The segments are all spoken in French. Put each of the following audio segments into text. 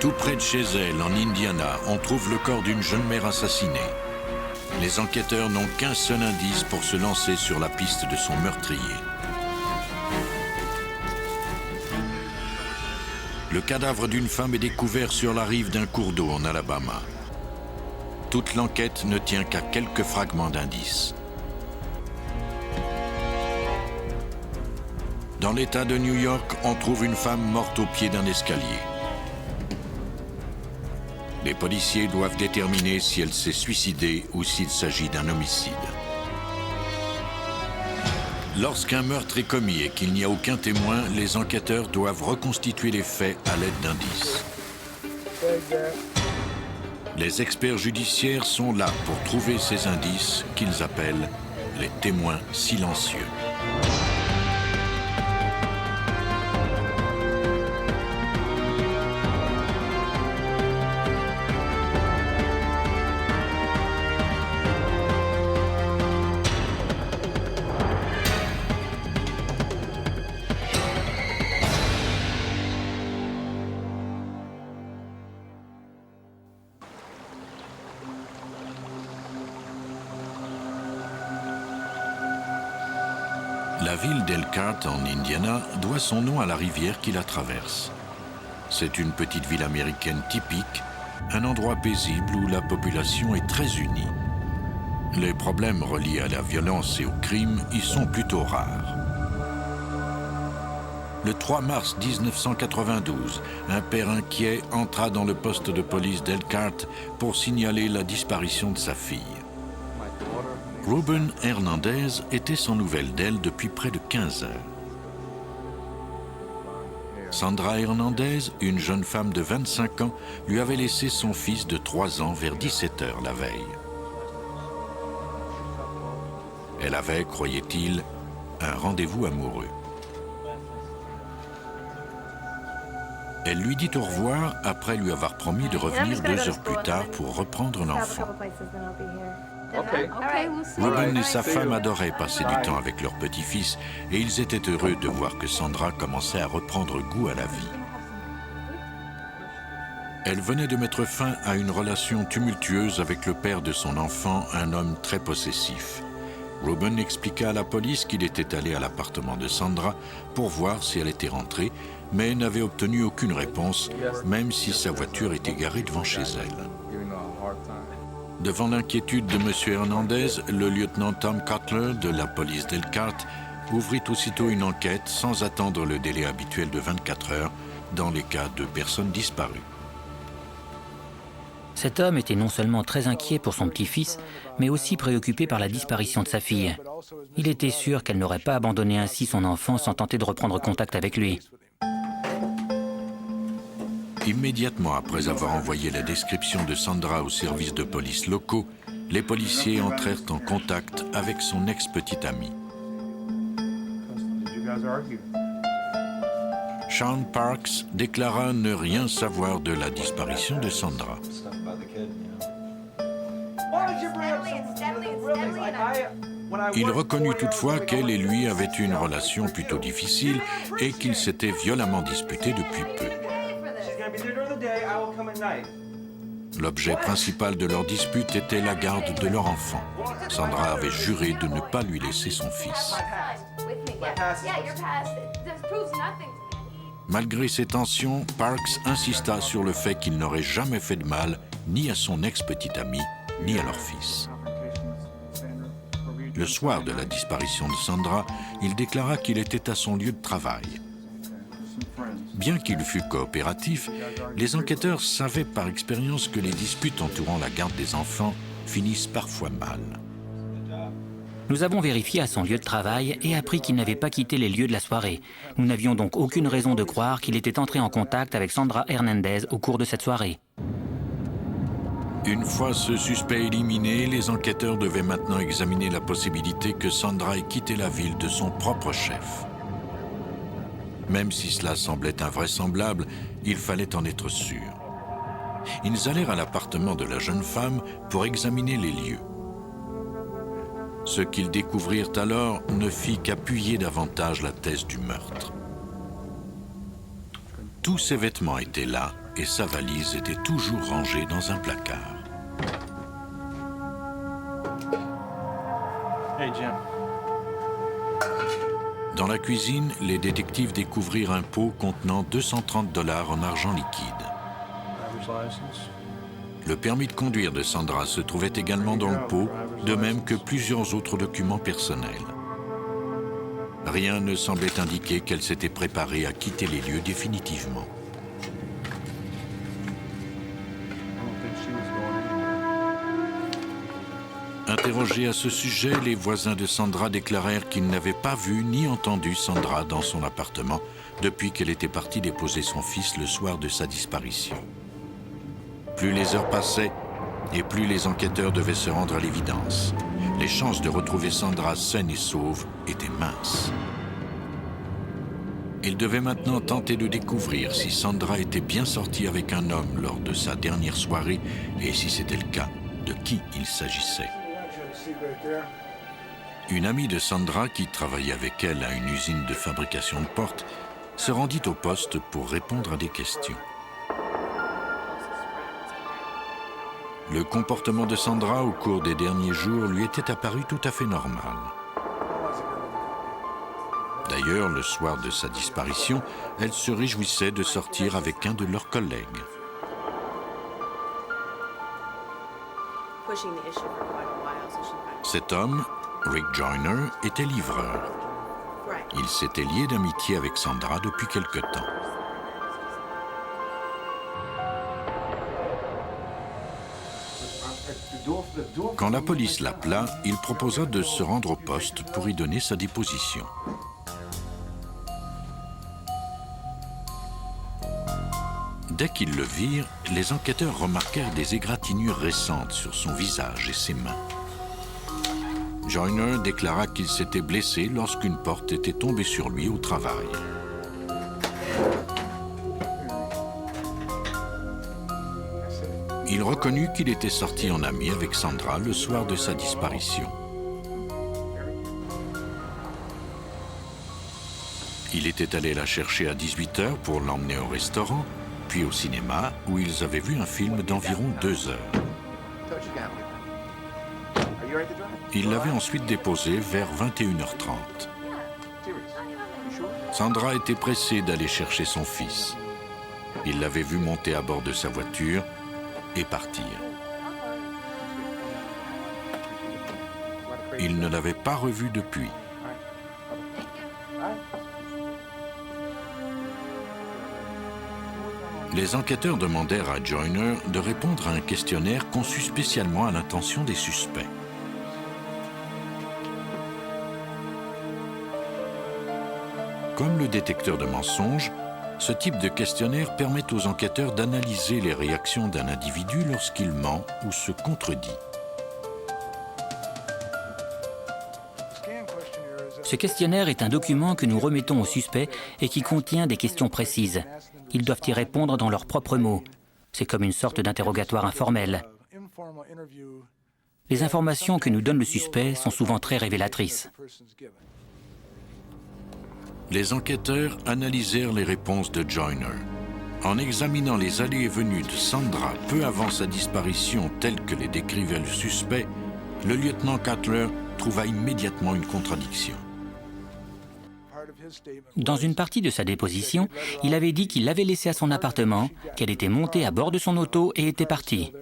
Tout près de chez elle, en Indiana, on trouve le corps d'une jeune mère assassinée. Les enquêteurs n'ont qu'un seul indice pour se lancer sur la piste de son meurtrier. Le cadavre d'une femme est découvert sur la rive d'un cours d'eau en Alabama. Toute l'enquête ne tient qu'à quelques fragments d'indices. Dans l'État de New York, on trouve une femme morte au pied d'un escalier. Les policiers doivent déterminer si elle s'est suicidée ou s'il s'agit d'un homicide. Lorsqu'un meurtre est commis et qu'il n'y a aucun témoin, les enquêteurs doivent reconstituer les faits à l'aide d'indices. Les experts judiciaires sont là pour trouver ces indices qu'ils appellent les témoins silencieux. La ville d'Elkhart, en Indiana, doit son nom à la rivière qui la traverse. C'est une petite ville américaine typique, un endroit paisible où la population est très unie. Les problèmes reliés à la violence et au crime y sont plutôt rares. Le 3 mars 1992, un père inquiet entra dans le poste de police d'Elkhart pour signaler la disparition de sa fille. Ruben Hernandez était sans nouvelles d'elle depuis près de 15 heures. Sandra Hernandez, une jeune femme de 25 ans, lui avait laissé son fils de 3 ans vers 17 heures la veille. Elle avait, croyait-il, un rendez-vous amoureux. Elle lui dit au revoir après lui avoir promis de revenir 2 heures plus tard pour reprendre l'enfant. Ruben et sa femme adoraient passer du temps avec leur petit-fils et ils étaient heureux de voir que Sandra commençait à reprendre goût à la vie. Elle venait de mettre fin à une relation tumultueuse avec le père de son enfant, un homme très possessif. Ruben expliqua à la police qu'il était allé à l'appartement de Sandra pour voir si elle était rentrée, mais n'avait obtenu aucune réponse, même si sa voiture était garée devant chez elle. Devant l'inquiétude de M. Hernandez, le lieutenant Tom Cutler de la police d'Elkhart ouvrit aussitôt une enquête sans attendre le délai habituel de 24 heures dans les cas de personnes disparues. Cet homme était non seulement très inquiet pour son petit-fils, mais aussi préoccupé par la disparition de sa fille. Il était sûr qu'elle n'aurait pas abandonné ainsi son enfant sans tenter de reprendre contact avec lui. Immédiatement après avoir envoyé la description de Sandra aux services de police locaux, les policiers entrèrent en contact avec son ex-petite amie. Sean Parks déclara ne rien savoir de la disparition de Sandra. Il reconnut toutefois qu'elle et lui avaient eu une relation plutôt difficile et qu'ils s'étaient violemment disputés depuis peu. L'objet principal de leur dispute était la garde de leur enfant. Sandra avait juré de ne pas lui laisser son fils. Malgré ces tensions, Parks insista sur le fait qu'il n'aurait jamais fait de mal ni à son ex-petite amie, ni à leur fils. Le soir de la disparition de Sandra, il déclara qu'il était à son lieu de travail. Bien qu'il fût coopératif, les enquêteurs savaient par expérience que les disputes entourant la garde des enfants finissent parfois mal. Nous avons vérifié à son lieu de travail et appris qu'il n'avait pas quitté les lieux de la soirée. Nous n'avions donc aucune raison de croire qu'il était entré en contact avec Sandra Hernandez au cours de cette soirée. Une fois ce suspect éliminé, les enquêteurs devaient maintenant examiner la possibilité que Sandra ait quitté la ville de son propre chef. Même si cela semblait invraisemblable, il fallait en être sûr. Ils allèrent à l'appartement de la jeune femme pour examiner les lieux. Ce qu'ils découvrirent alors ne fit qu'appuyer davantage la thèse du meurtre. Tous ses vêtements étaient là, et sa valise était toujours rangée dans un placard. Hey, Jim. Dans la cuisine, les détectives découvrirent un pot contenant 230 $ en argent liquide. Le permis de conduire de Sandra se trouvait également dans le pot, de même que plusieurs autres documents personnels. Rien ne semblait indiquer qu'elle s'était préparée à quitter les lieux définitivement. Interrogés à ce sujet, les voisins de Sandra déclarèrent qu'ils n'avaient pas vu ni entendu Sandra dans son appartement depuis qu'elle était partie déposer son fils le soir de sa disparition. Plus les heures passaient, et plus les enquêteurs devaient se rendre à l'évidence. Les chances de retrouver Sandra saine et sauve étaient minces. Ils devaient maintenant tenter de découvrir si Sandra était bien sortie avec un homme lors de sa dernière soirée, et si c'était le cas, de qui il s'agissait. Une amie de Sandra, qui travaillait avec elle à une usine de fabrication de portes, se rendit au poste pour répondre à des questions. Le comportement de Sandra au cours des derniers jours lui était apparu tout à fait normal. D'ailleurs, le soir de sa disparition, elle se réjouissait de sortir avec un de leurs collègues. Cet homme, Rick Joyner, était livreur. Il s'était lié d'amitié avec Sandra depuis quelque temps. Quand la police l'appela, il proposa de se rendre au poste pour y donner sa déposition. Dès qu'ils le virent, les enquêteurs remarquèrent des égratignures récentes sur son visage et ses mains. Joyner déclara qu'il s'était blessé lorsqu'une porte était tombée sur lui au travail. Il reconnut qu'il était sorti en ami avec Sandra le soir de sa disparition. Il était allé la chercher à 18h pour l'emmener au restaurant, puis au cinéma, où ils avaient vu un film d'environ 2 heures. Il l'avait ensuite déposé vers 21h30. Sandra était pressée d'aller chercher son fils. Il l'avait vu monter à bord de sa voiture et partir. Il ne l'avait pas revu depuis. Les enquêteurs demandèrent à Joyner de répondre à un questionnaire conçu spécialement à l'intention des suspects. Comme le détecteur de mensonges, ce type de questionnaire permet aux enquêteurs d'analyser les réactions d'un individu lorsqu'il ment ou se contredit. Ce questionnaire est un document que nous remettons aux suspects et qui contient des questions précises. Ils doivent y répondre dans leurs propres mots. C'est comme une sorte d'interrogatoire informel. Les informations que nous donne le suspect sont souvent très révélatrices. Les enquêteurs analysèrent les réponses de Joyner. En examinant les allées et venues de Sandra peu avant sa disparition telles que les décrivait le suspect, le lieutenant Cutler trouva immédiatement une contradiction. Dans une partie de sa déposition, il avait dit qu'il l'avait laissée à son appartement, qu'elle était montée à bord de son auto et était partie.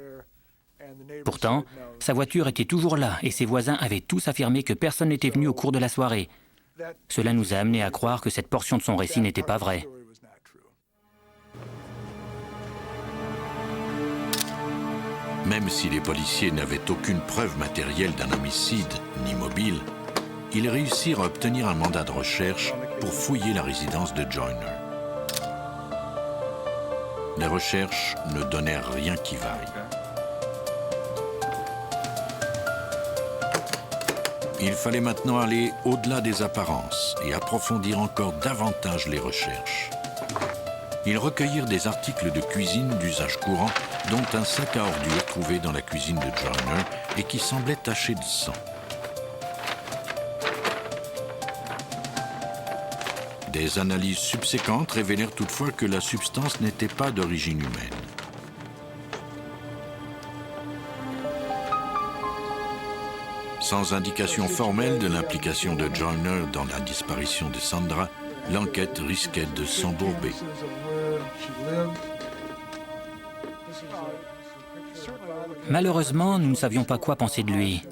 Pourtant, sa voiture était toujours là et ses voisins avaient tous affirmé que personne n'était venu au cours de la soirée. Cela nous a amenés à croire que cette portion de son récit n'était pas vraie. Même si les policiers n'avaient aucune preuve matérielle d'un homicide, ni mobile, ils réussirent à obtenir un mandat de recherche pour fouiller la résidence de Joyner. Les recherches ne donnèrent rien qui vaille. Il fallait maintenant aller au-delà des apparences et approfondir encore davantage les recherches. Ils recueillirent des articles de cuisine d'usage courant, dont un sac à ordures trouvé dans la cuisine de Joyner et qui semblait taché de sang. Des analyses subséquentes révélèrent toutefois que la substance n'était pas d'origine humaine. Sans indication formelle de l'implication de Joyner dans la disparition de Sandra, l'enquête risquait de s'embourber. Malheureusement, nous ne savions pas quoi penser de lui.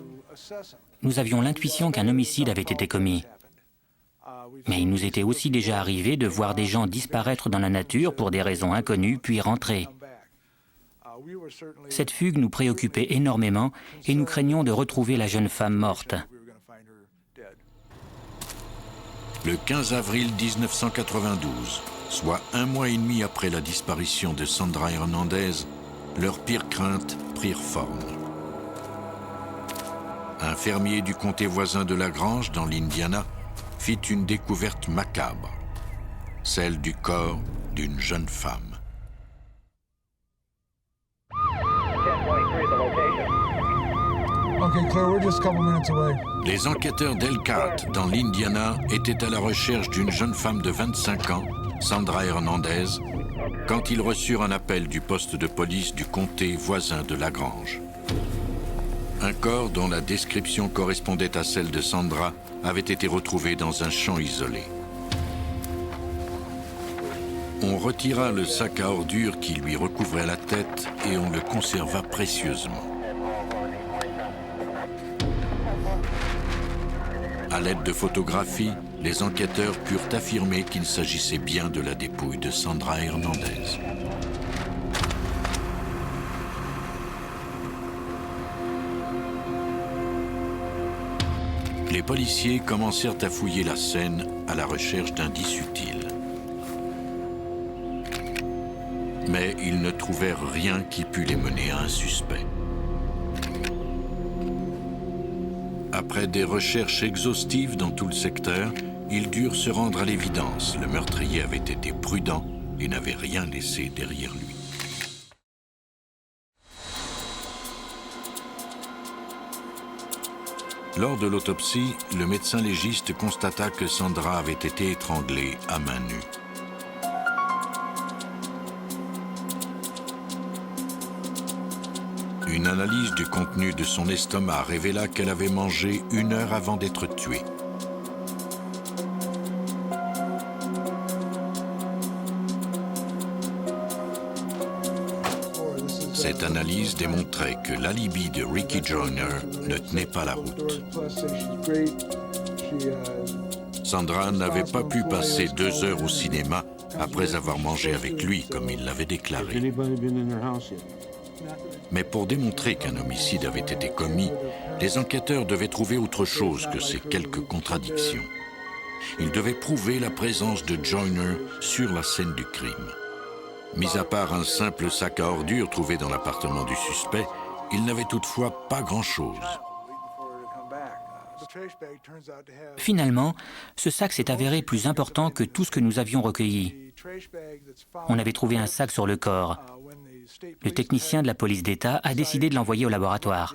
Nous avions l'intuition qu'un homicide avait été commis. Mais il nous était aussi déjà arrivé de voir des gens disparaître dans la nature pour des raisons inconnues, puis rentrer. Cette fugue nous préoccupait énormément et nous craignions de retrouver la jeune femme morte. Le 15 avril 1992, soit 1 mois et demi après la disparition de Sandra Hernandez, leurs pires craintes prirent forme. Un fermier du comté voisin de La Grange, dans l'Indiana, fit une découverte macabre, celle du corps d'une jeune femme. Les enquêteurs d'Elkhart, dans l'Indiana, étaient à la recherche d'une jeune femme de 25 ans, Sandra Hernandez, quand ils reçurent un appel du poste de police du comté voisin de La Grange. Un corps dont la description correspondait à celle de Sandra avait été retrouvé dans un champ isolé. On retira le sac à ordures qui lui recouvrait la tête et on le conserva précieusement. À l'aide de photographies, les enquêteurs purent affirmer qu'il s'agissait bien de la dépouille de Sandra Hernandez. Les policiers commencèrent à fouiller la scène à la recherche d'indices utiles. Mais ils ne trouvèrent rien qui pût les mener à un suspect. Après des recherches exhaustives dans tout le secteur, ils durent se rendre à l'évidence. Le meurtrier avait été prudent et n'avait rien laissé derrière lui. Lors de l'autopsie, le médecin légiste constata que Sandra avait été étranglée à main nue. Une analyse du contenu de son estomac révéla qu'elle avait mangé 1 heure avant d'être tuée. Cette analyse démontrait que l'alibi de Ricky Joyner ne tenait pas la route. Sandra n'avait pas pu passer 2 heures au cinéma après avoir mangé avec lui, comme il l'avait déclaré. Mais pour démontrer qu'un homicide avait été commis, les enquêteurs devaient trouver autre chose que ces quelques contradictions. Ils devaient prouver la présence de Joyner sur la scène du crime. Mis à part un simple sac à ordures trouvé dans l'appartement du suspect, il n'avait toutefois pas grand-chose. Finalement, ce sac s'est avéré plus important que tout ce que nous avions recueilli. On avait trouvé un sac sur le corps. Le technicien de la police d'État a décidé de l'envoyer au laboratoire.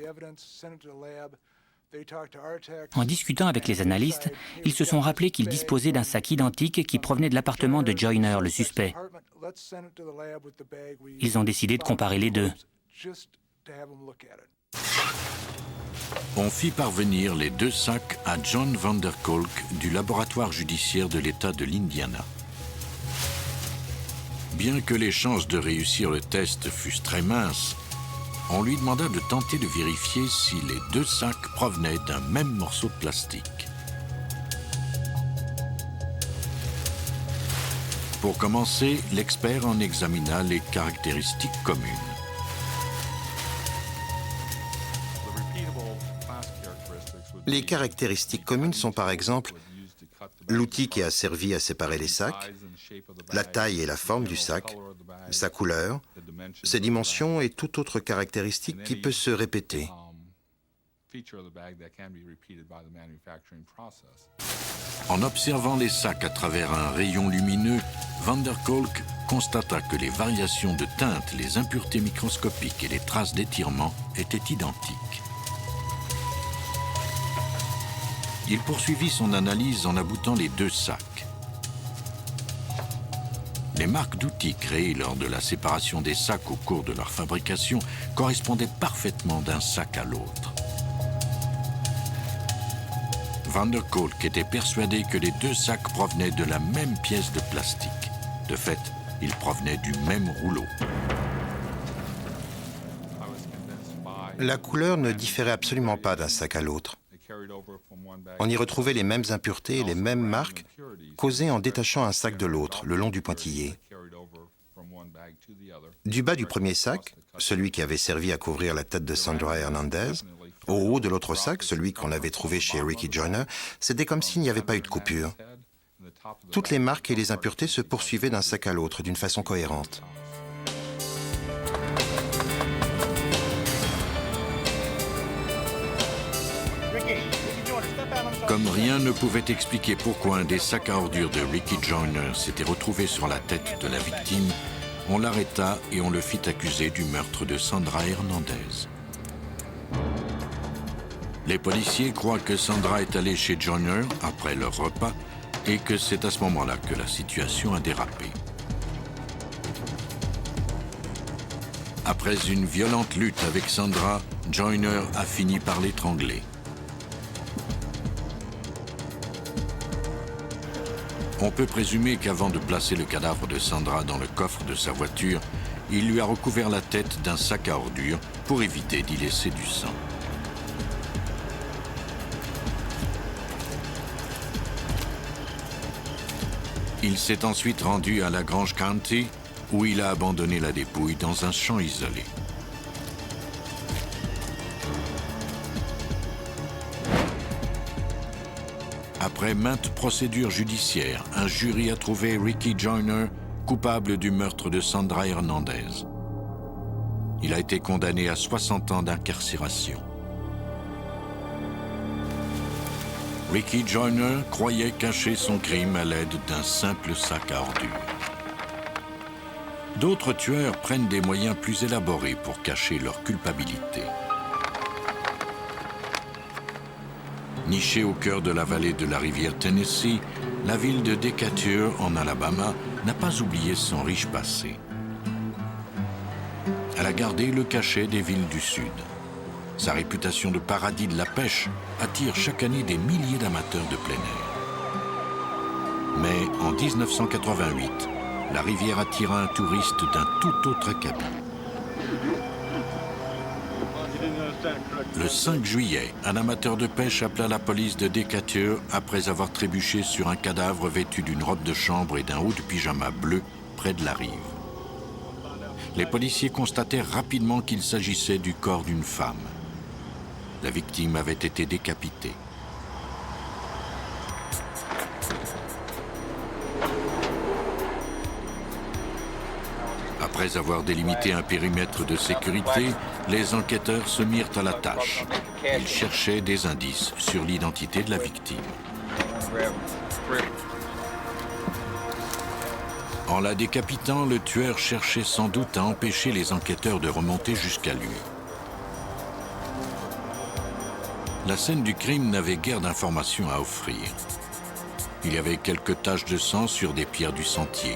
En discutant avec les analystes, ils se sont rappelés qu'ils disposaient d'un sac identique qui provenait de l'appartement de Joyner, le suspect. Ils ont décidé de comparer les deux. On fit parvenir les 2 sacs à John Vanderkolk du laboratoire judiciaire de l'État de l'Indiana. Bien que les chances de réussir le test fussent très minces, on lui demanda de tenter de vérifier si les 2 sacs provenaient d'un même morceau de plastique. Pour commencer, l'expert en examina les caractéristiques communes. Les caractéristiques communes sont par exemple l'outil qui a servi à séparer les sacs, la taille et la forme du sac, sa couleur, ses dimensions et toute autre caractéristique qui peut se répéter. En observant les sacs à travers un rayon lumineux, Vanderkolk constata que les variations de teinte, les impuretés microscopiques et les traces d'étirement étaient identiques. Il poursuivit son analyse en aboutant les 2 sacs. Les marques d'outils créées lors de la séparation des sacs au cours de leur fabrication correspondaient parfaitement d'un sac à l'autre. Van der Kolk était persuadé que les deux sacs provenaient de la même pièce de plastique. De fait, ils provenaient du même rouleau. La couleur ne différait absolument pas d'un sac à l'autre. On y retrouvait les mêmes impuretés et les mêmes marques causées en détachant un sac de l'autre, le long du pointillé. Du bas du premier sac, celui qui avait servi à couvrir la tête de Sandra Hernandez, au haut de l'autre sac, celui qu'on avait trouvé chez Ricky Joyner, c'était comme s'il n'y avait pas eu de coupure. Toutes les marques et les impuretés se poursuivaient d'un sac à l'autre d'une façon cohérente. Comme rien ne pouvait expliquer pourquoi un des sacs à ordures de Ricky Joyner s'était retrouvé sur la tête de la victime, on l'arrêta et on le fit accuser du meurtre de Sandra Hernandez. Les policiers croient que Sandra est allée chez Joyner après leur repas et que c'est à ce moment-là que la situation a dérapé. Après une violente lutte avec Sandra, Joyner a fini par l'étrangler. On peut présumer qu'avant de placer le cadavre de Sandra dans le coffre de sa voiture, il lui a recouvert la tête d'un sac à ordures pour éviter d'y laisser du sang. Il s'est ensuite rendu à Lagrange County, où il a abandonné la dépouille dans un champ isolé. Après maintes procédures judiciaires, un jury a trouvé Ricky Joyner coupable du meurtre de Sandra Hernandez. Il a été condamné à 60 ans d'incarcération. Ricky Joyner croyait cacher son crime à l'aide d'un simple sac à ordures. D'autres tueurs prennent des moyens plus élaborés pour cacher leur culpabilité. Nichée au cœur de la vallée de la rivière Tennessee, la ville de Decatur, en Alabama, n'a pas oublié son riche passé. Elle a gardé le cachet des villes du Sud. Sa réputation de paradis de la pêche attire chaque année des milliers d'amateurs de plein air. Mais en 1988, la rivière attira un touriste d'un tout autre acabit. Le 5 juillet, un amateur de pêche appela la police de Decatur après avoir trébuché sur un cadavre vêtu d'une robe de chambre et d'un haut de pyjama bleu près de la rive. Les policiers constatèrent rapidement qu'il s'agissait du corps d'une femme. La victime avait été décapitée. Après avoir délimité un périmètre de sécurité, les enquêteurs se mirent à la tâche. Ils cherchaient des indices sur l'identité de la victime. En la décapitant, le tueur cherchait sans doute à empêcher les enquêteurs de remonter jusqu'à lui. La scène du crime n'avait guère d'informations à offrir. Il y avait quelques taches de sang sur des pierres du sentier.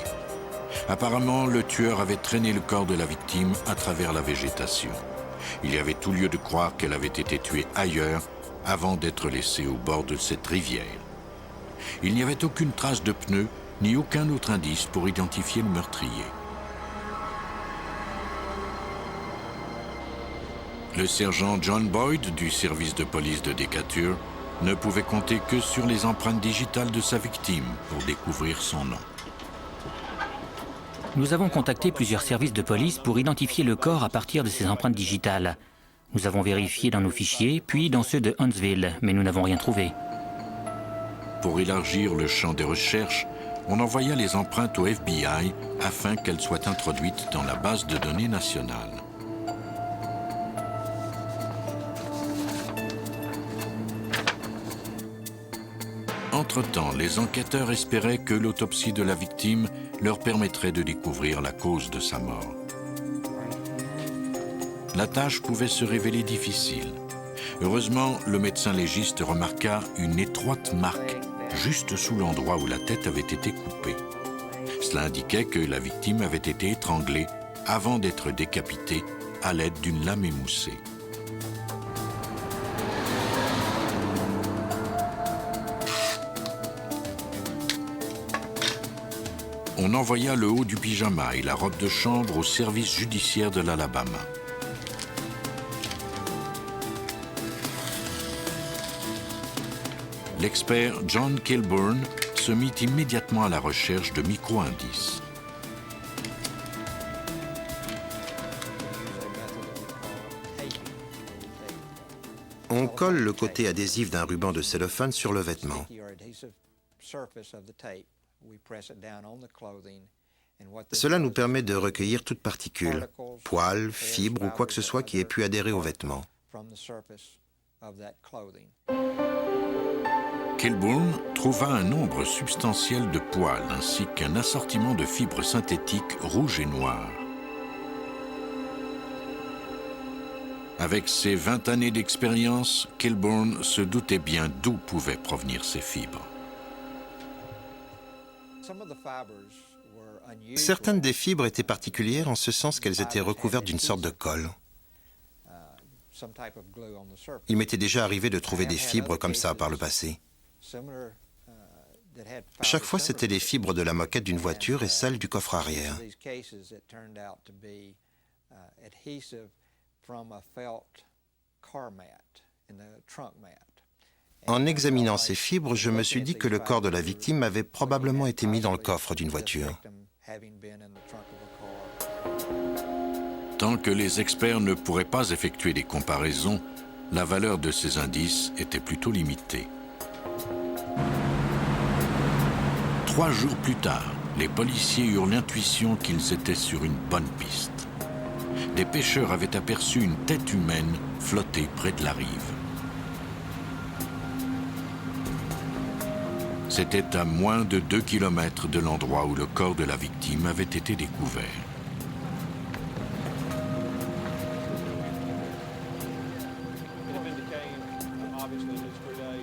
Apparemment, le tueur avait traîné le corps de la victime à travers la végétation. Il y avait tout lieu de croire qu'elle avait été tuée ailleurs avant d'être laissée au bord de cette rivière. Il n'y avait aucune trace de pneu ni aucun autre indice pour identifier le meurtrier. Le sergent John Boyd du service de police de Decatur ne pouvait compter que sur les empreintes digitales de sa victime pour découvrir son nom. Nous avons contacté plusieurs services de police pour identifier le corps à partir de ces empreintes digitales. Nous avons vérifié dans nos fichiers, puis dans ceux de Huntsville, mais nous n'avons rien trouvé. Pour élargir le champ des recherches, on envoya les empreintes au FBI afin qu'elles soient introduites dans la base de données nationale. Entre-temps, les enquêteurs espéraient que l'autopsie de la victime leur permettrait de découvrir la cause de sa mort. La tâche pouvait se révéler difficile. Heureusement, le médecin légiste remarqua une étroite marque juste sous l'endroit où la tête avait été coupée. Cela indiquait que la victime avait été étranglée avant d'être décapitée à l'aide d'une lame émoussée. On envoya le haut du pyjama et la robe de chambre au service judiciaire de l'Alabama. L'expert John Kilburn se mit immédiatement à la recherche de micro-indices. On colle le côté adhésif d'un ruban de cellophane sur le vêtement. Cela nous permet de recueillir toute particule, poils, fibres ou quoi que ce soit qui ait pu adhérer au vêtement. Kilburn trouva un nombre substantiel de poils ainsi qu'un assortiment de fibres synthétiques rouges et noires. Avec ses 20 années d'expérience, Kilburn se doutait bien d'où pouvaient provenir ces fibres. Certaines des fibres étaient particulières en ce sens qu'elles étaient recouvertes d'une sorte de colle. Il m'était déjà arrivé de trouver des fibres comme ça par le passé. Chaque fois, c'étaient les fibres de la moquette d'une voiture et celles du coffre arrière. En examinant ces fibres, je me suis dit que le corps de la victime avait probablement été mis dans le coffre d'une voiture. Tant que les experts ne pourraient pas effectuer des comparaisons, la valeur de ces indices était plutôt limitée. 3 jours plus tard, les policiers eurent l'intuition qu'ils étaient sur une bonne piste. Des pêcheurs avaient aperçu une tête humaine flotter près de la rive. C'était à moins de 2 kilomètres de l'endroit où le corps de la victime avait été découvert.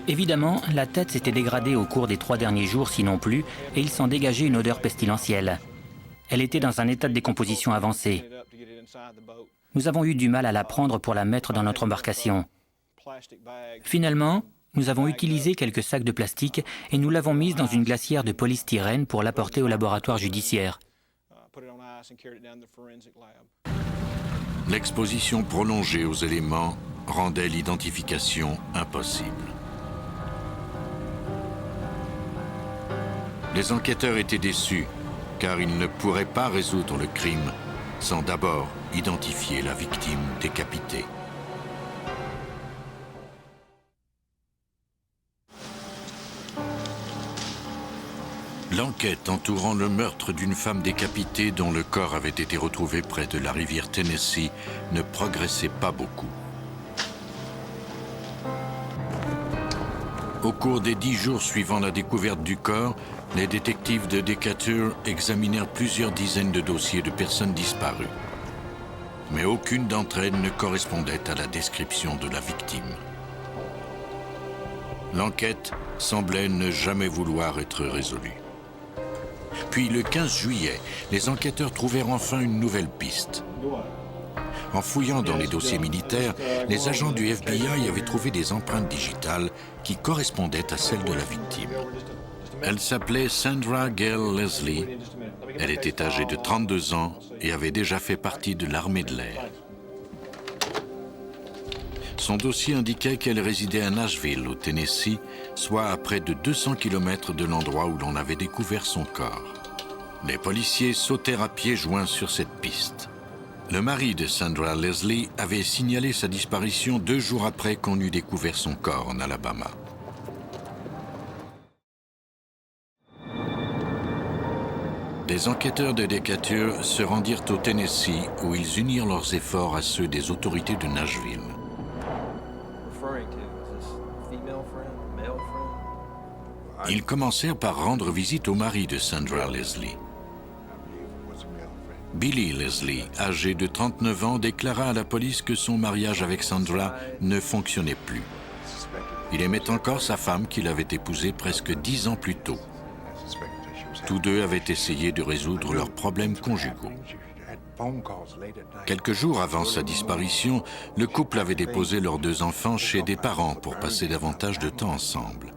Évidemment, la tête s'était dégradée au cours des 3 derniers jours, sinon plus, et il s'en dégageait une odeur pestilentielle. Elle était dans un état de décomposition avancé. Nous avons eu du mal à la prendre pour la mettre dans notre embarcation. Finalement, nous avons utilisé quelques sacs de plastique et nous l'avons mise dans une glacière de polystyrène pour l'apporter au laboratoire judiciaire. L'exposition prolongée aux éléments rendait l'identification impossible. Les enquêteurs étaient déçus, car ils ne pourraient pas résoudre le crime sans d'abord identifier la victime décapitée. L'enquête entourant le meurtre d'une femme décapitée dont le corps avait été retrouvé près de la rivière Tennessee ne progressait pas beaucoup. Au cours des 10 jours suivant la découverte du corps, les détectives de Decatur examinèrent plusieurs dizaines de dossiers de personnes disparues. Mais aucune d'entre elles ne correspondait à la description de la victime. L'enquête semblait ne jamais vouloir être résolue. Puis le 15 juillet, les enquêteurs trouvèrent enfin une nouvelle piste. En fouillant dans les dossiers militaires, les agents du FBI avaient trouvé des empreintes digitales qui correspondaient à celles de la victime. Elle s'appelait Sandra Gale Leslie. Elle était âgée de 32 ans et avait déjà fait partie de l'armée de l'air. Son dossier indiquait qu'elle résidait à Nashville, au Tennessee, soit à près de 200 km de l'endroit où l'on avait découvert son corps. Les policiers sautèrent à pieds joints sur cette piste. Le mari de Sandra Leslie avait signalé sa disparition 2 jours après qu'on eut découvert son corps en Alabama. Des enquêteurs de Decatur se rendirent au Tennessee où ils unirent leurs efforts à ceux des autorités de Nashville. Ils commencèrent par rendre visite au mari de Sandra Leslie. Billy Leslie, âgé de 39 ans, déclara à la police que son mariage avec Sandra ne fonctionnait plus. Il aimait encore sa femme qu'il avait épousée presque 10 ans plus tôt. Tous deux avaient essayé de résoudre leurs problèmes conjugaux. Quelques jours avant sa disparition, le couple avait déposé leurs 2 enfants chez des parents pour passer davantage de temps ensemble.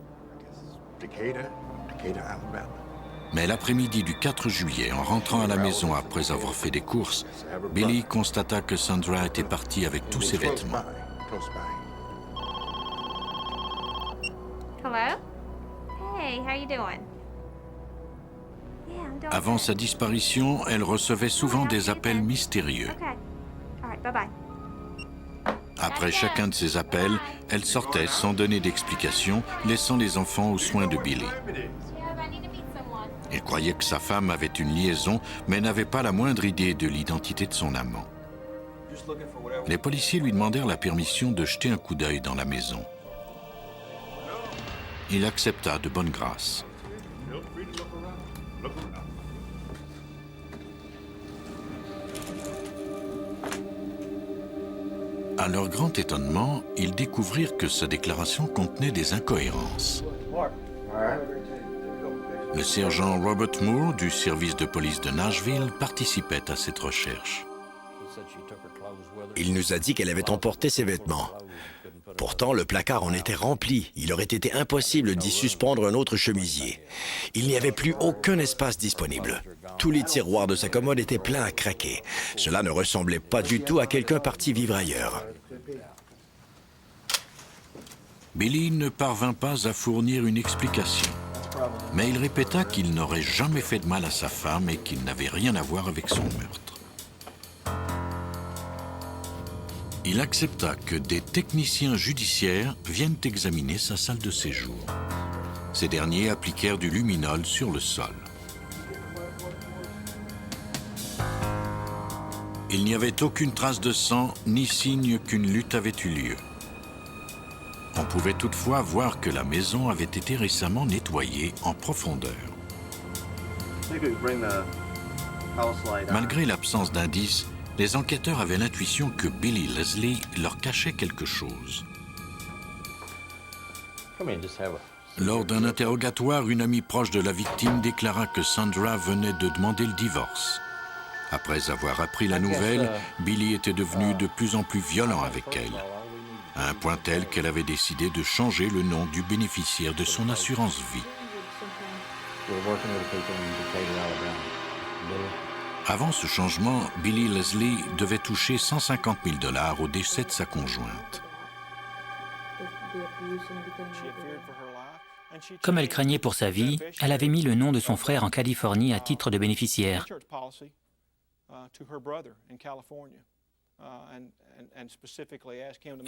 Mais l'après-midi du 4 juillet, en rentrant à la maison après avoir fait des courses, Billy constata que Sandra était partie avec tous ses vêtements. Hello? Hey, how you doing? Yeah, I'm doing Avant good. sa disparition, elle recevait souvent des appels mystérieux. Okay. All right, bye-bye. Après chacun de ces appels, elle sortait sans donner d'explication, laissant les enfants aux soins de Billy. Il croyait que sa femme avait une liaison, mais n'avait pas la moindre idée de l'identité de son amant. Les policiers lui demandèrent la permission de jeter un coup d'œil dans la maison. Il accepta de bonne grâce. À leur grand étonnement, ils découvrirent que sa déclaration contenait des incohérences. Le sergent Robert Moore du service de police de Nashville participait à cette recherche. Il nous a dit qu'elle avait emporté ses vêtements. Pourtant, le placard en était rempli. Il aurait été impossible d'y suspendre un autre chemisier. Il n'y avait plus aucun espace disponible. Tous les tiroirs de sa commode étaient pleins à craquer. Cela ne ressemblait pas du tout à quelqu'un parti vivre ailleurs. Billy ne parvint pas à fournir une explication. Mais il répéta qu'il n'aurait jamais fait de mal à sa femme et qu'il n'avait rien à voir avec son meurtre. Il accepta que des techniciens judiciaires viennent examiner sa salle de séjour. Ces derniers appliquèrent du luminol sur le sol. Il n'y avait aucune trace de sang, ni signe qu'une lutte avait eu lieu. On pouvait toutefois voir que la maison avait été récemment nettoyée en profondeur. Malgré l'absence d'indices, les enquêteurs avaient l'intuition que Billy Leslie leur cachait quelque chose. Lors d'un interrogatoire, une amie proche de la victime déclara que Sandra venait de demander le divorce. Après avoir appris la nouvelle, Billy était devenu de plus en plus violent avec elle, à un point tel qu'elle avait décidé de changer le nom du bénéficiaire de son assurance vie. Avant ce changement, Billy Leslie devait toucher 150 000 $ au décès de sa conjointe. Comme elle craignait pour sa vie, elle avait mis le nom de son frère en Californie à titre de bénéficiaire.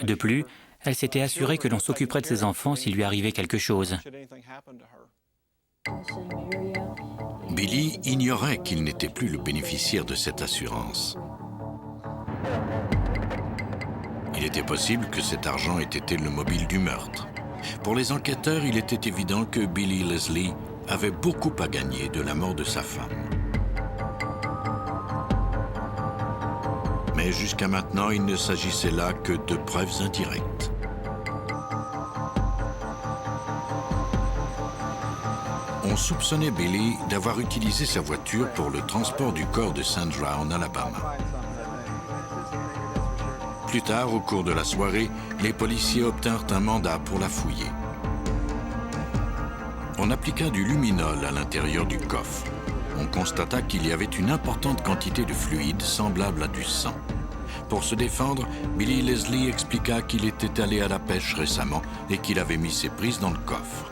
De plus, elle s'était assurée que l'on s'occuperait de ses enfants s'il lui arrivait quelque chose. Billy ignorait qu'il n'était plus le bénéficiaire de cette assurance. Il était possible que cet argent ait été le mobile du meurtre. Pour les enquêteurs, il était évident que Billy Leslie avait beaucoup à gagner de la mort de sa femme. Mais jusqu'à maintenant, il ne s'agissait là que de preuves indirectes. On soupçonnait Billy d'avoir utilisé sa voiture pour le transport du corps de Sandra en Alabama. Plus tard, au cours de la soirée, les policiers obtinrent un mandat pour la fouiller. On appliqua du luminol à l'intérieur du coffre. On constata qu'il y avait une importante quantité de fluide semblable à du sang. Pour se défendre, Billy Leslie expliqua qu'il était allé à la pêche récemment et qu'il avait mis ses prises dans le coffre.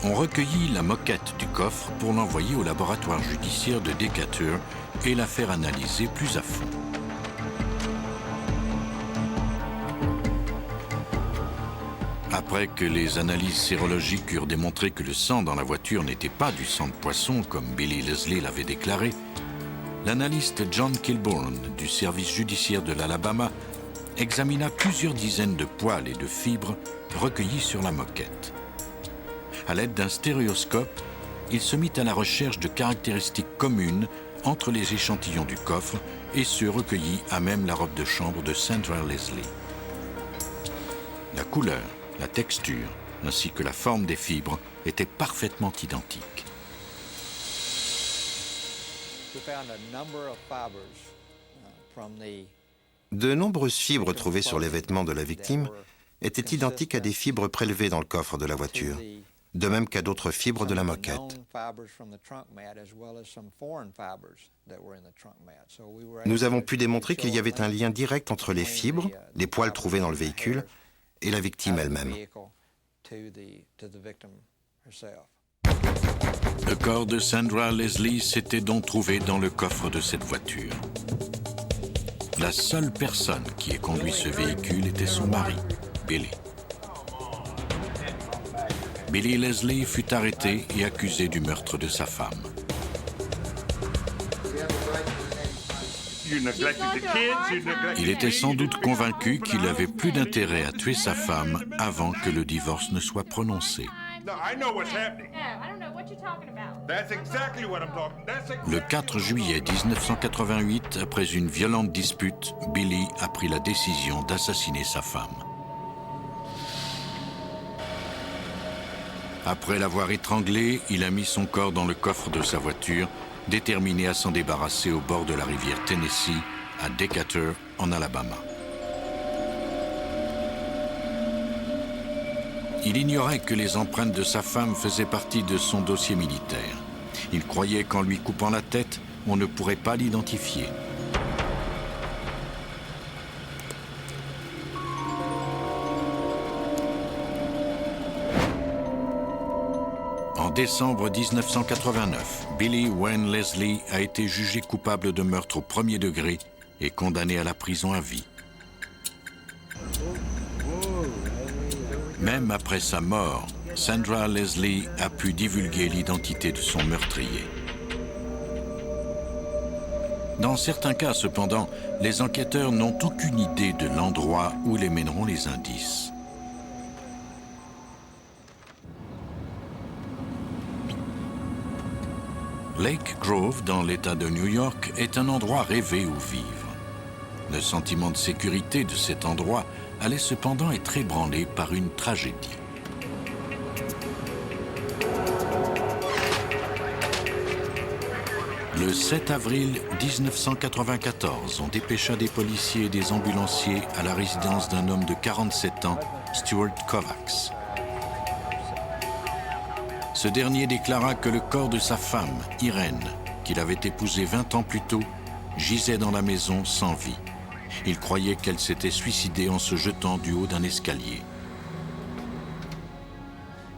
On recueillit la moquette du coffre pour l'envoyer au laboratoire judiciaire de Decatur et la faire analyser plus à fond. Après que les analyses sérologiques eurent démontré que le sang dans la voiture n'était pas du sang de poisson comme Billy Leslie l'avait déclaré, l'analyste John Kilbourne du service judiciaire de l'Alabama examina plusieurs dizaines de poils et de fibres recueillis sur la moquette. À l'aide d'un stéréoscope, il se mit à la recherche de caractéristiques communes entre les échantillons du coffre et ceux recueillis à même la robe de chambre de Sandra Leslie. La couleur, la texture, ainsi que la forme des fibres, étaient parfaitement identiques. De nombreuses fibres trouvées sur les vêtements de la victime étaient identiques à des fibres prélevées dans le coffre de la voiture, de même qu'à d'autres fibres de la moquette. Nous avons pu démontrer qu'il y avait un lien direct entre les fibres, les poils trouvés dans le véhicule, et la victime elle-même. Le corps de Sandra Leslie s'était donc trouvé dans le coffre de cette voiture. La seule personne qui ait conduit ce véhicule était son mari, Billy. Billy Leslie fut arrêté et accusé du meurtre de sa femme. Il était sans doute convaincu qu'il avait plus d'intérêt à tuer sa femme avant que le divorce ne soit prononcé. Le 4 juillet 1988, après une violente dispute, Billy a pris la décision d'assassiner sa femme. Après l'avoir étranglée, il a mis son corps dans le coffre de sa voiture, déterminé à s'en débarrasser au bord de la rivière Tennessee, à Decatur, en Alabama. Il ignorait que les empreintes de sa femme faisaient partie de son dossier militaire. Il croyait qu'en lui coupant la tête, on ne pourrait pas l'identifier. En décembre 1989, Billy Wayne Leslie a été jugé coupable de meurtre au premier degré et condamné à la prison à vie. Même après sa mort, Sandra Leslie a pu divulguer l'identité de son meurtrier. Dans certains cas, cependant, les enquêteurs n'ont aucune idée de l'endroit où les mèneront les indices. Lake Grove, dans l'État de New York, est un endroit rêvé où vivre. Le sentiment de sécurité de cet endroit allait cependant être ébranlé par une tragédie. Le 7 avril 1994, on dépêcha des policiers et des ambulanciers à la résidence d'un homme de 47 ans, Stuart Kovacs. Ce dernier déclara que le corps de sa femme, Irène, qu'il avait épousée 20 ans plus tôt, gisait dans la maison sans vie. Il croyait qu'elle s'était suicidée en se jetant du haut d'un escalier.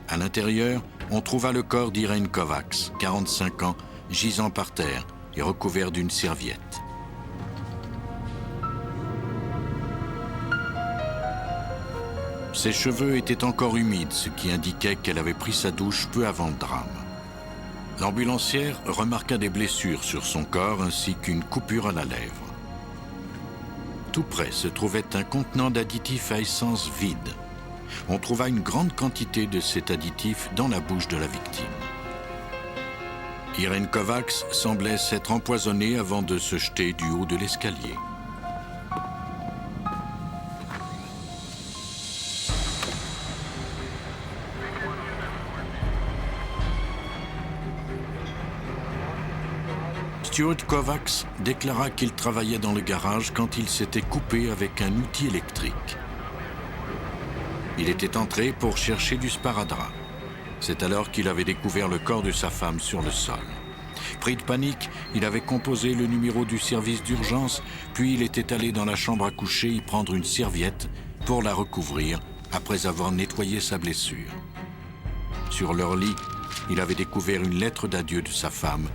À l'intérieur, on trouva le corps d'Irène Kovacs, 45 ans, gisant par terre et recouvert d'une serviette. Ses cheveux étaient encore humides, ce qui indiquait qu'elle avait pris sa douche peu avant le drame. L'ambulancière remarqua des blessures sur son corps ainsi qu'une coupure à la lèvre. Tout près se trouvait un contenant d'additif à essence vide. On trouva une grande quantité de cet additif dans la bouche de la victime. Irène Kovacs semblait s'être empoisonnée avant de se jeter du haut de l'escalier. Stuart Kovacs déclara qu'il travaillait dans le garage quand il s'était coupé avec un outil électrique. Il était entré pour chercher du sparadrap. C'est alors qu'il avait découvert le corps de sa femme sur le sol. Pris de panique, il avait composé le numéro du service d'urgence, puis il était allé dans la chambre à coucher y prendre une serviette pour la recouvrir après avoir nettoyé sa blessure. Sur leur lit, il avait découvert une lettre d'adieu de sa femme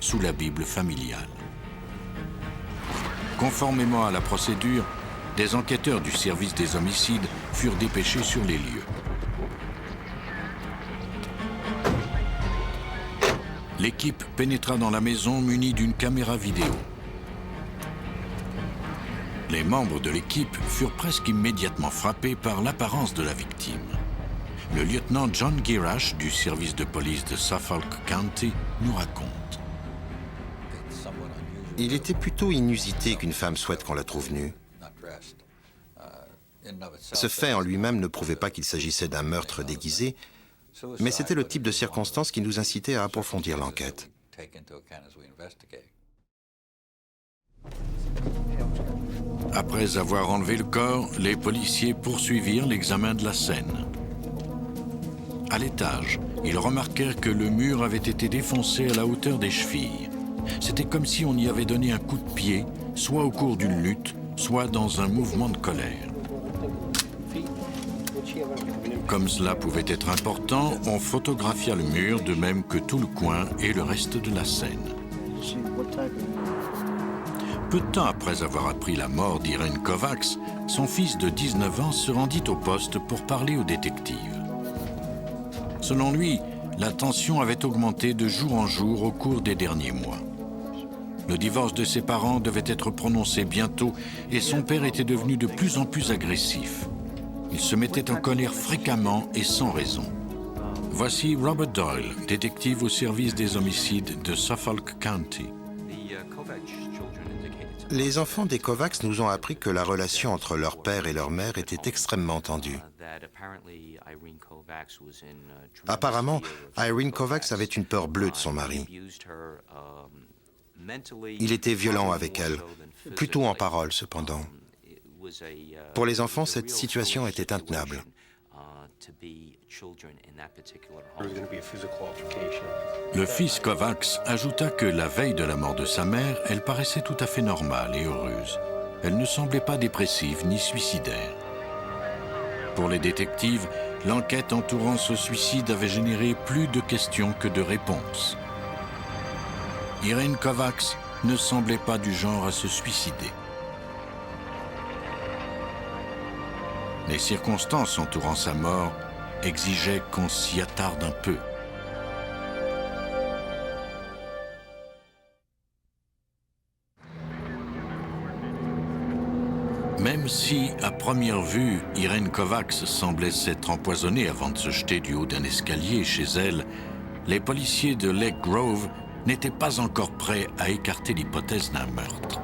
sous la Bible familiale. Conformément à la procédure, des enquêteurs du service des homicides furent dépêchés sur les lieux. L'équipe pénétra dans la maison munie d'une caméra vidéo. Les membres de l'équipe furent presque immédiatement frappés par l'apparence de la victime. Le lieutenant John Girash du service de police de Suffolk County nous raconte. Il était plutôt inusité qu'une femme souhaite qu'on la trouve nue. Ce fait en lui-même ne prouvait pas qu'il s'agissait d'un meurtre déguisé, mais c'était le type de circonstance qui nous incitait à approfondir l'enquête. Après avoir enlevé le corps, les policiers poursuivirent l'examen de la scène. À l'étage, ils remarquèrent que le mur avait été défoncé à la hauteur des chevilles. C'était comme si on y avait donné un coup de pied, soit au cours d'une lutte, soit dans un mouvement de colère. Comme cela pouvait être important, on photographia le mur de même que tout le coin et le reste de la scène. Peu de temps après avoir appris la mort d'Irene Kovacs, son fils de 19 ans se rendit au poste pour parler au détective. Selon lui, la tension avait augmenté de jour en jour au cours des derniers mois. Le divorce de ses parents devait être prononcé bientôt et son père était devenu de plus en plus agressif. Il se mettait en colère fréquemment et sans raison. Voici Robert Doyle, détective au service des homicides de Suffolk County. Les enfants des Kovacs nous ont appris que la relation entre leur père et leur mère était extrêmement tendue. Apparemment, Irene Kovacs avait une peur bleue de son mari. Il était violent avec elle, plutôt en parole cependant. Pour les enfants, cette situation était intenable. Le fils Kovacs ajouta que la veille de la mort de sa mère, elle paraissait tout à fait normale et heureuse. Elle ne semblait pas dépressive ni suicidaire. Pour les détectives, l'enquête entourant ce suicide avait généré plus de questions que de réponses. Irene Kovacs ne semblait pas du genre à se suicider. Les circonstances entourant sa mort exigeaient qu'on s'y attarde un peu. Même si, à première vue, Irene Kovacs semblait s'être empoisonnée avant de se jeter du haut d'un escalier chez elle, les policiers de Lake Grove n'étaient pas encore prêts à écarter l'hypothèse d'un meurtre.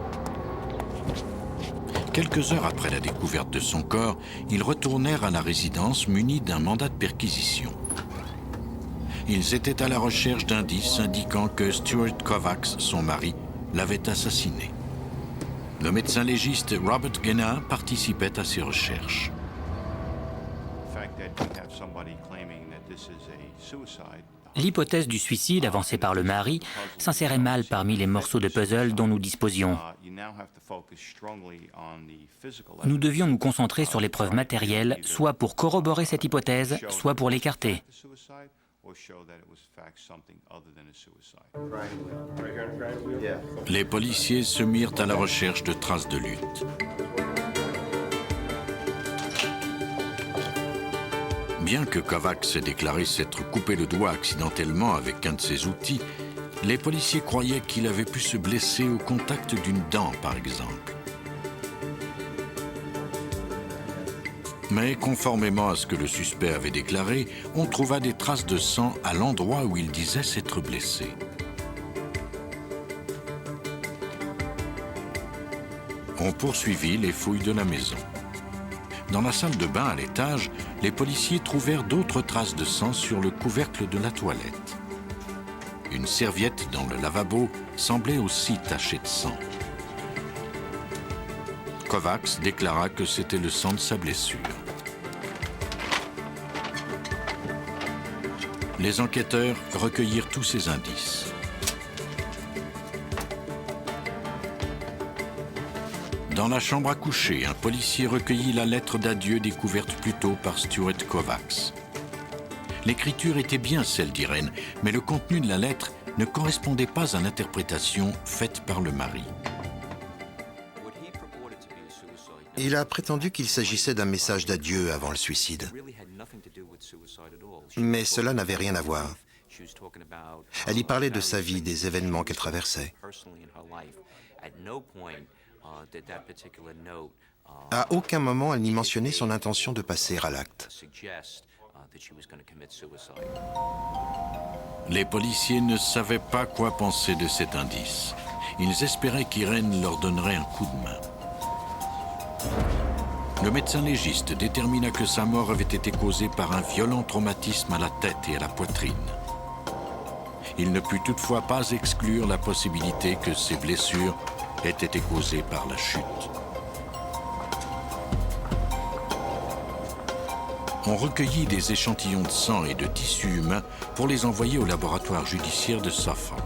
Quelques heures après la découverte de son corps, ils retournèrent à la résidence munis d'un mandat de perquisition. Ils étaient à la recherche d'indices indiquant que Stuart Kovacs, son mari, l'avait assassiné. Le médecin légiste Robert Guénin participait à ces recherches. L'hypothèse du suicide avancée par le mari s'insérait mal parmi les morceaux de puzzle dont nous disposions. Nous devions nous concentrer sur les preuves matérielles, soit pour corroborer cette hypothèse, soit pour l'écarter. Les policiers se mirent à la recherche de traces de lutte. Bien que Kovacs ait déclaré s'être coupé le doigt accidentellement avec un de ses outils, les policiers croyaient qu'il avait pu se blesser au contact d'une dent, par exemple. Mais conformément à ce que le suspect avait déclaré, on trouva des traces de sang à l'endroit où il disait s'être blessé. On poursuivit les fouilles de la maison. Dans la salle de bain à l'étage, les policiers trouvèrent d'autres traces de sang sur le couvercle de la toilette. Une serviette dans le lavabo semblait aussi tachée de sang. Kovacs déclara que c'était le sang de sa blessure. Les enquêteurs recueillirent tous ces indices. Dans la chambre à coucher, un policier recueillit la lettre d'adieu découverte plus tôt par Stuart Kovacs. L'écriture était bien celle d'Irene, mais le contenu de la lettre ne correspondait pas à l'interprétation faite par le mari. Il a prétendu qu'il s'agissait d'un message d'adieu avant le suicide. Mais cela n'avait rien à voir. Elle y parlait de sa vie, des événements qu'elle traversait. À aucun moment, elle n'y mentionnait son intention de passer à l'acte. Les policiers ne savaient pas quoi penser de cet indice. Ils espéraient qu'Irene leur donnerait un coup de main. Le médecin légiste détermina que sa mort avait été causée par un violent traumatisme à la tête et à la poitrine. Il ne put toutefois pas exclure la possibilité que ces blessures aient été causées par la chute. On recueillit des échantillons de sang et de tissus humains pour les envoyer au laboratoire judiciaire de Suffolk.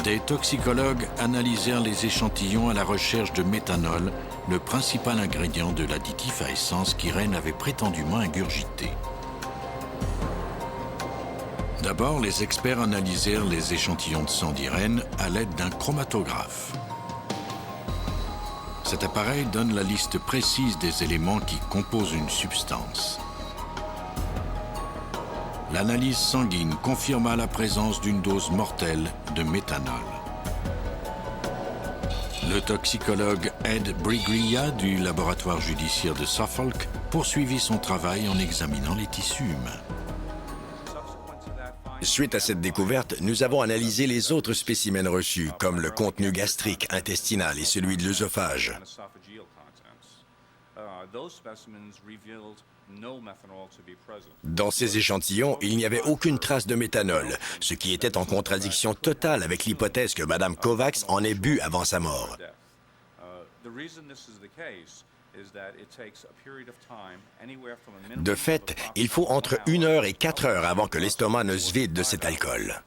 Des toxicologues analysèrent les échantillons à la recherche de méthanol, le principal ingrédient de l'additif à essence qu'Irène avait prétendument ingurgité. D'abord, les experts analysèrent les échantillons de sang d'Irène à l'aide d'un chromatographe. Cet appareil donne la liste précise des éléments qui composent une substance. L'analyse sanguine confirma la présence d'une dose mortelle de méthanol. Le toxicologue Ed Briglia du laboratoire judiciaire de Suffolk poursuivit son travail en examinant les tissus humains. Suite à cette découverte, nous avons analysé les autres spécimens reçus, comme le contenu gastrique, intestinal et celui de l'œsophage. Dans ces échantillons, il n'y avait aucune trace de méthanol, ce qui était en contradiction totale avec l'hypothèse que Mme Kovacs en ait bu avant sa mort. De fait, il faut entre 1 heure et 4 heures avant que l'estomac ne se vide de cet alcool.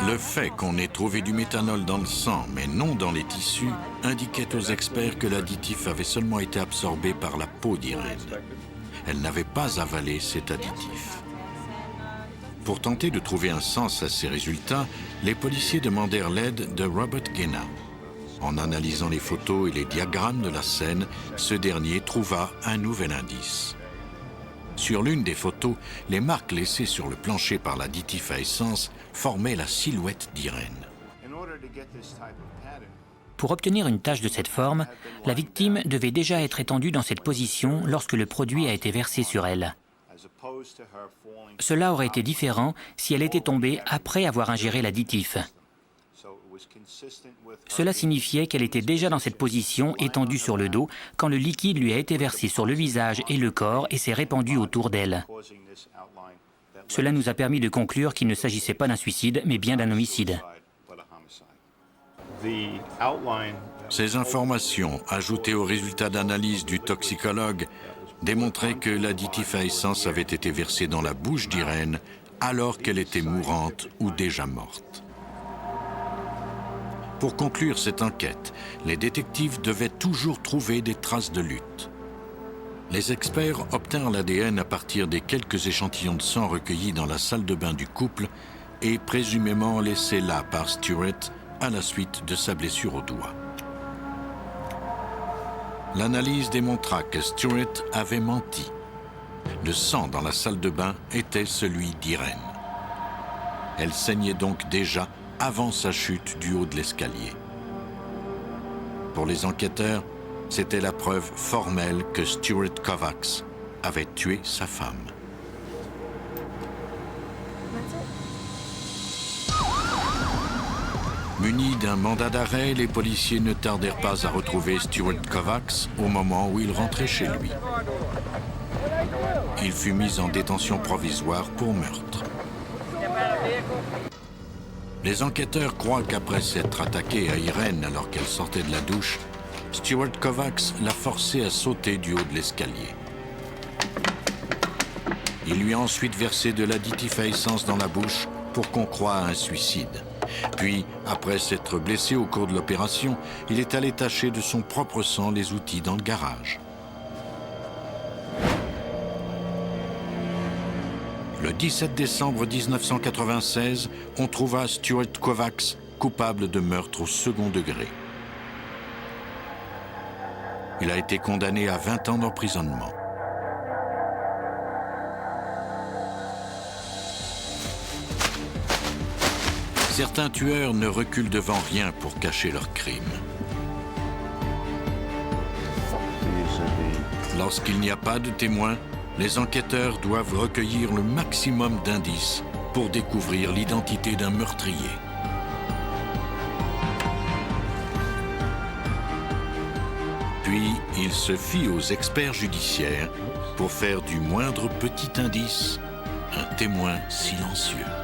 Le fait qu'on ait trouvé du méthanol dans le sang, mais non dans les tissus, indiquait aux experts que l'additif avait seulement été absorbé par la peau d'Irène. Elle n'avait pas avalé cet additif. Pour tenter de trouver un sens à ces résultats, les policiers demandèrent l'aide de Robert Guéna. En analysant les photos et les diagrammes de la scène, ce dernier trouva un nouvel indice. Sur l'une des photos, les marques laissées sur le plancher par l'additif à essence formaient la silhouette d'Irène. Pour obtenir une tache de cette forme, la victime devait déjà être étendue dans cette position lorsque le produit a été versé sur elle. Cela aurait été différent si elle était tombée après avoir ingéré l'additif. Cela signifiait qu'elle était déjà dans cette position, étendue sur le dos, quand le liquide lui a été versé sur le visage et le corps et s'est répandu autour d'elle. Cela nous a permis de conclure qu'il ne s'agissait pas d'un suicide, mais bien d'un homicide. Ces informations, ajoutées aux résultats d'analyse du toxicologue, démontraient que l'additif à essence avait été versé dans la bouche d'Irène alors qu'elle était mourante ou déjà morte. Pour conclure cette enquête, les détectives devaient toujours trouver des traces de lutte. Les experts obtinrent l'ADN à partir des quelques échantillons de sang recueillis dans la salle de bain du couple et présumément laissés là par Stewart à la suite de sa blessure au doigt. L'analyse démontra que Stewart avait menti. Le sang dans la salle de bain était celui d'Irène. Elle saignait donc déjà avant sa chute du haut de l'escalier. Pour les enquêteurs, c'était la preuve formelle que Stuart Kovacs avait tué sa femme. Munis d'un mandat d'arrêt, les policiers ne tardèrent pas à retrouver Stuart Kovacs au moment où il rentrait chez lui. Il fut mis en détention provisoire pour meurtre. Les enquêteurs croient qu'après s'être attaqué à Irène alors qu'elle sortait de la douche, Stuart Kovacs l'a forcée à sauter du haut de l'escalier. Il lui a ensuite versé de l'additif à essence dans la bouche pour qu'on croie à un suicide. Puis, après s'être blessé au cours de l'opération, il est allé tacher de son propre sang les outils dans le garage. Le 17 décembre 1996, on trouva Stuart Kovacs coupable de meurtre au second degré. Il a été condamné à 20 ans d'emprisonnement. Certains tueurs ne reculent devant rien pour cacher leurs crimes. Lorsqu'il n'y a pas de témoins, Les enquêteurs doivent recueillir le maximum d'indices pour découvrir l'identité d'un meurtrier. Puis, ils se fient aux experts judiciaires pour faire du moindre petit indice un témoin silencieux.